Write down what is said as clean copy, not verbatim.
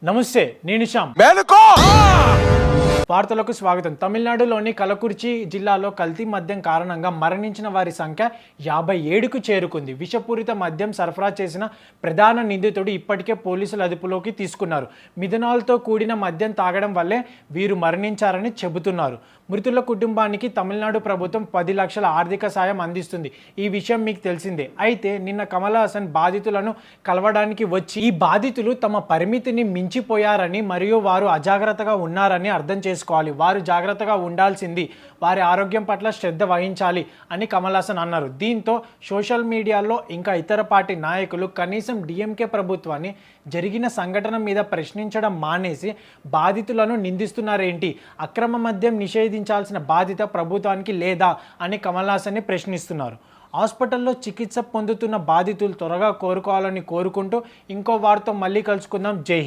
నమస్తే, నేను శ్యామ్. మేలుకో. వార్తలకు స్వాగతం. తమిళనాడులోని కలకుర్చి జిల్లాలో కల్తీ మద్యం కారణంగా మరణించిన వారి సంఖ్య 57కు చేరుకుంది. విషపూరిత మద్యం సరఫరా చేసిన ప్రధాన నిందితుడు ఇప్పటికే పోలీసులు అదుపులోకి తీసుకున్నారు. మిథనాల్తో కూడిన మద్యం తాగడం వల్లే వీరు మరణించారని చెబుతున్నారు. మృతుల కుటుంబానికి తమిళనాడు ప్రభుత్వం 10 లక్షల ఆర్థిక సాయం అందిస్తుంది. ఈ విషయం మీకు తెలిసిందే. అయితే నిన్న కమల్ హాసన్ బాధితులను కలవడానికి వచ్చి ఈ బాధితులు తమ పరిమితిని మించిపోయారని మరియు వారు అజాగ్రత్తగా ఉన్నారని అర్థం చేసుకోవాలి. వారు జాగ్రత్తగా ఉండాల్సింది, వారి ఆరోగ్యం పట్ల శ్రద్ధ వహించాలి అని కమల్ హాసన్ అన్నారు. దీంతో సోషల్ మీడియాలో ఇంకా ఇతర పార్టీ నాయకులు కనీసం డిఎంకే ప్రభుత్వాన్ని జరిగిన సంఘటన మీద ప్రశ్నించడం మానేసి బాధితులను నిందిస్తున్నారేంటి, అక్రమ మద్యం నిషేధించాల్సిన బాధ్యత ప్రభుత్వానికి లేదా అని కమల్ హాసన్ని ప్రశ్నిస్తున్నారు. హాస్పిటల్లో చికిత్స పొందుతున్న బాధితులు త్వరగా కోరుకోవాలని కోరుకుంటూ ఇంకో వారితో మళ్ళీ కలుసుకుందాం. జై హింద్.